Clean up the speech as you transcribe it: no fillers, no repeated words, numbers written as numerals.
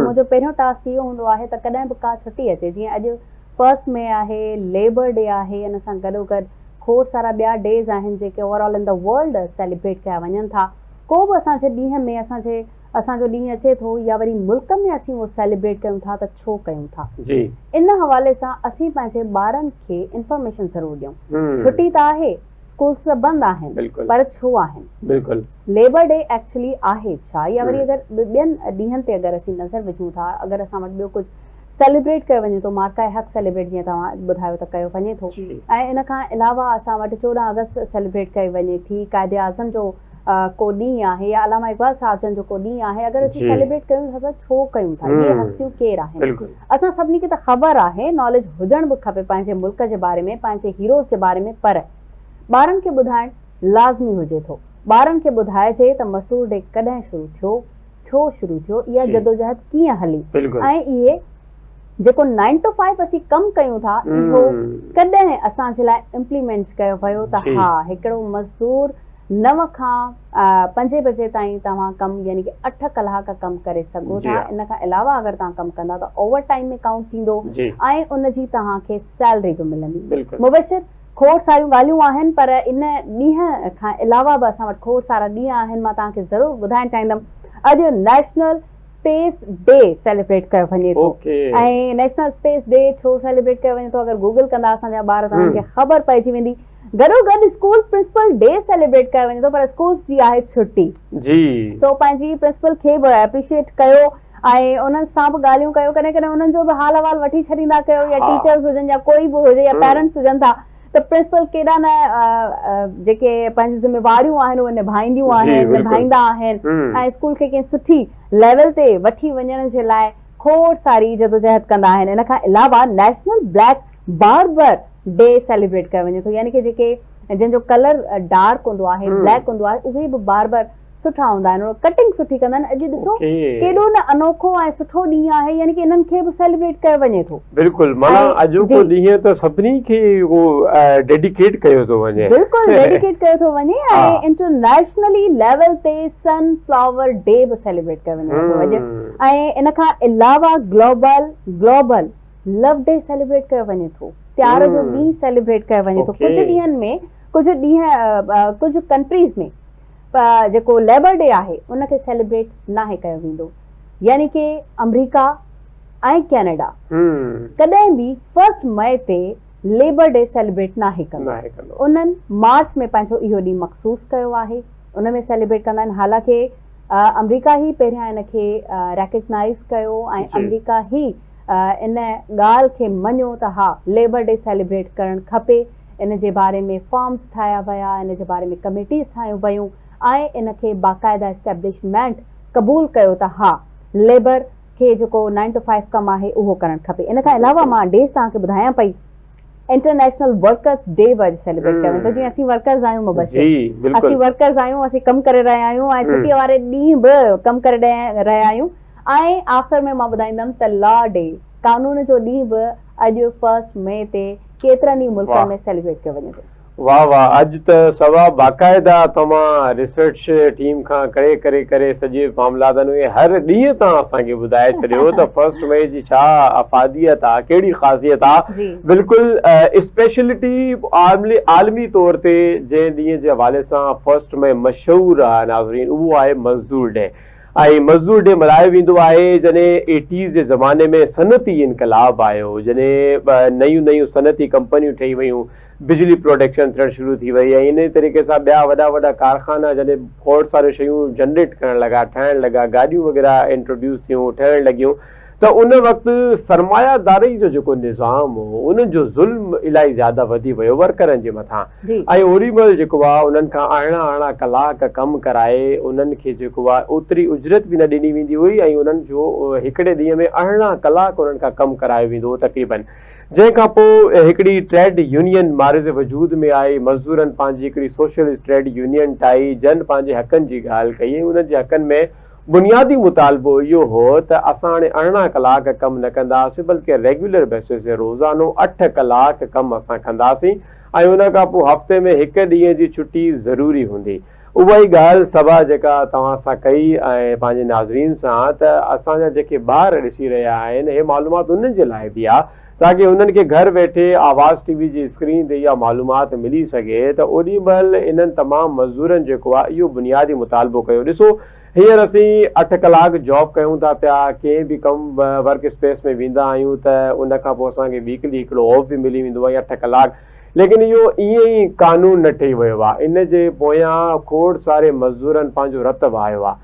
मुंहिंजो पहिरियों टास्क इहो हूंदो आहे त कॾहिं बि का छुटी अचे, जीअं अॼु 1 मई आहे, लेबर डे आहे, इन सां गॾोगॾु खोड़ सारा ॿिया डेज़ आहिनि जेके overall in the world celebrate कया वञनि था। को बि असांजे ॾींहं में असांजो ॾींहुं अचे थो या वरी मुल्क में असीं उहो सेलिब्रेट कयूं था त छो कयूं था। इन हवाले सां असीं पंहिंजे ॿारनि खे इंफॉर्मेशन ज़रूर ॾियूं। छुट्टी त आहे, स्कूल्स त बंदि आहिनि, पर छो आहिनि? लेबर डे एक्चुअली आहे छा, या वरी अगरि ॿियनि ॾींहंनि ते अगरि असीं नज़र विझूं था, अगरि असां वटि ॿियो कुझु सेलिब्रेट कयो वञे थो, मार्का हक़ सेलिब्रेट जीअं तव्हां ॿुधायो त कयो वञे थो, ऐं इन खां अलावा असां वटि 14 अगस्त सेलिब्रेट कई वञे थी, क़ाइदे आज़म जो को ॾींहुं आहे, या अलामा इक़बाल साहब जन जो को ॾींहुं आहे, अगरि असीं सेलिब्रेट कयूं था त छो कयूं था? इहे हस्तियूं केरु आहिनि? असां सभिनी खे त ख़बर आहे, नॉलेज हुजणु बि खपे पंहिंजे मुल्क जे बारे में, पंहिंजे हीरोज़ जे बारे में, पर ॿारनि खे ॿुधाइणु लाज़मी हुजे थो। ॿारनि खे ॿुधाइजे त मसूर डे कॾहिं शुरू थियो, छो शुरू थियो, इहा जदोजहद कीअं हली, ऐं इहे जेको 9 to 5 असीं कमु कयूं था, इहो कॾहिं असांजे लाइ इम्प्लीमेंट कयो वियो त हा हिकिड़ो मज़दूर 9 खां 5 बजे ताईं तव्हां कमु यानी कि 8 कलाक कमु करे सघो था। इन खां अलावा अगरि तव्हां कमु कंदा त ओवर टाइम में काउंट थींदो ऐं उनजी तव्हांखे सैलरी बि मिलंदी। मुबशिर खोड़ सारियूं ॻाल्हियूं आहिनि, पर इन ॾींहं खां अलावा बि असां वटि खोड़ सारा ॾींहं आहिनि। मां तव्हांखे ज़रूरु ॿुधाइणु चाहींदमि, अॼु नेशनल स्पेस डे सेलिब्रेट कयो वञे थो। ऐं नेशनल स्पेस डे छो सेलिब्रेट कयो वञे थो, अगरि गूगल कंदा असांजा ॿार त उन्हनि खे ख़बर पइजी वेंदी। गॾोगॾु स्कूल प्रिंसिपल डे सेलिब्रेट कयो वञे थो, पर स्कूल्स जी आहे छुट्टी। सो पंहिंजी प्रिंसिपल खे बि एप्रिशिएट कयो ऐं उन्हनि सां बि ॻाल्हियूं कयो, कॾहिं कॾहिं उन्हनि जो बि हाल अहवाल वठी छॾींदा कयो, या टीचर्स हुजनि या कोई बि हुजे या पेरेंट्स हुजनि था, त प्रिंसिपल केॾा न जेके पंहिंजी ज़िम्मेवारियूं आहिनि उहे निभाईंदा आहिनि ऐं स्कूल खे कंहिं सुठी लेवल ते वठी वञण जे लाइ खोड़ सारी जदोजहद कंदा आहिनि। इन खां अलावा national black barber day celebrate कयो वञे थो, यानी कि जेके जंहिंजो कलर डार्क हूंदो आहे, ब्लैक हूंदो आहे, उहे बि बार्बर सुठा हूंदा आहिनि, कटिंग सुठी कंदा आहिनि। अॼु ॾिसो केॾो न अनोखो ऐं सुठो ॾींहुं आहे, यानी कि इन्हनि खे बि सेलिब्रेट कयो वञे थो। बिल्कुलु, माना अॼोको ॾींहुं त सभिनी खे उहो डेडिकेट कयो थो वञे, बिल्कुलु डेडिकेट कयो थो वञे, ऐं इंटरनेशनली लेवल ते सनफ्लावर डे बि सेलिब्रेट कयो वञे थो अॼु। ऐं इन खां अलावा ग्लोबल लव डे सेलिब्रेट कयो वञे थो, प्यार जो ॾींहुं सेलिब्रेट कयो वञे थो। कुझु ॾींहंनि में कुझु कंट्रीज़ में जेको लेबर डे आहे उनखे सेलिब्रेट नाहे कयो वेंदो, यानी कि अमेरिका ऐं कैनेडा कॾहिं बि 1 मई ते लेबर डे सेलिब्रेट नाहे कंदो। उन्हनि मार्च में पंहिंजो इहो ॾींहुं मखसूस कयो आहे, उन में सेलिब्रेट कंदा आहिनि। हालांकि अमेरिका ई पहिरियां इन खे रेकग्नाइज़ कयो ऐं अमेरिका ई इन ॻाल्हि खे मञियो त हा लेबर डे सेलिब्रेट करणु खपे। इन जे बारे में फॉर्म्स ठाहिया विया, इन जे बारे में कमेटीज़ ठाहियूं वियूं ऐं इन खे बाक़ाइदा एस्टेब्लिशमेंट क़बूल कयो त हा लेबर खे जेको 9 to 5 कमु आहे उहो करणु खपे। इन खां अलावा मां डेज़ तव्हांखे ॿुधायां पई, इंटरनेशनल वर्कर्स डे बि अॼु सेलिब्रेट कयो वेंदो। जीअं असीं वर्कर्स आहियूं, मुबशिर असीं वर्कर्स आहियूं, असीं कमु करे रहिया आहियूं ऐं छुट्टीअ वारे ॾींहुं बि कमु करे रहिया आहियूं। ऐं आख़िर में मां ॿुधाईंदमि त लॉ डे, कानून जो ॾींहुं बि अॼु 1 मई ते केतिरनि ई मुल्कनि में सेलिब्रेट कयो वञे थो। वाह वाह, अॼु त सवा बाक़ाइदा तव्हां रिसर्च टीम खां करे सॼे मामलातनि में हर ॾींहुं तव्हां असांखे ॿुधाए छॾियो त 1 मई जी छा अफ़ादियत आहे, कहिड़ी ख़ासियत आहे। बिल्कुलु स्पेशलिटी आलमी तौर ते जंहिं ॾींहं जे हवाले सां 1 मई मशहूरु आहे नाज़रीन, उहो आहे मज़दूर डे। ऐं मज़दूर डे मल्हायो वेंदो आहे जॾहिं 80s जे ज़माने में सनती इनकलाब आयो, जॾहिं नयूं सनती कंपनियूं ठही वियूं, बिजली प्रोडक्शन थियणु शुरू थी वई, ऐं इन तरीक़े सां ॿिया वॾा कारखाना जॾहिं खोड़ सारियूं शयूं जनरेट करणु लॻा, ठहणु लॻा, गाॾियूं वग़ैरह इंट्रोड्यूस थियूं, ठहणु लॻियूं, त उन वक़्तु सरमायादारी जो जेको निज़ाम हो उन्हनि जो ज़ुल्म इलाही ज़्यादा वधी वियो वर्करनि जे मथां। ऐं ओड़ी महिल जेको आहे उन्हनि खां अरिड़हं कलाक कमु कराए उन्हनि खे जेको आहे ओतिरी उजरत बि न ॾिनी वेंदी हुई, ऐं उन्हनि जो हिकिड़े ॾींहं में 18 कलाक उन्हनि खां कमु करायो वेंदो हो तक़रीबन। जंहिंखां पोइ हिकिड़ी ट्रेड यूनियन मारिज़ वजूद में आई, मज़दूरनि पंहिंजी हिकिड़ी सोशलिस्ट ट्रेड यूनियन ठाही, जन पंहिंजे हक़नि जी ॻाल्हि कई। उन्हनि जे हक़नि में बुनियादी मुतालबो इहो हो त असां हाणे 18 कलाक कमु न कंदासीं, बल्कि रेगुलर बेसिस ते रोज़ानो 8 कलाक कमु असां कंदासीं, ऐं उन खां पोइ हफ़्ते में 1 ॾींहं जी छुटी ज़रूरी हूंदी। उहा ई ॻाल्हि सभा जेका तव्हां सां कई ऐं पंहिंजे नाज़रीन सां त असांजा जेके ॿार ॾिसी रहिया आहिनि हे मालूमात उन्हनि जे लाइ बि आहे ताकी उन्हनि खे घर वेठे आवाज़ टीवी जी स्क्रीन ते इहा मालूमात मिली सघे त ओॾी महिल इन्हनि तमामु मज़दूरनि जेको आहे इहो बुनियादी मुतालबो कयो। ॾिसो हींअर असीं 8 कलाक जॉब कयूं था पिया, कंहिं बि कमु वर्क स्पेस में वेंदा आहियूं त उन खां पोइ असांखे वीकली हिकिड़ो ऑफ बि मिली वेंदो आहे 8 कलाक, लेकिन इहो ईअं ई कानून न ठही वियो आहे। इन जे पोयां खोड़ सारे मज़दूरनि पंहिंजो रतु वहायो आहे।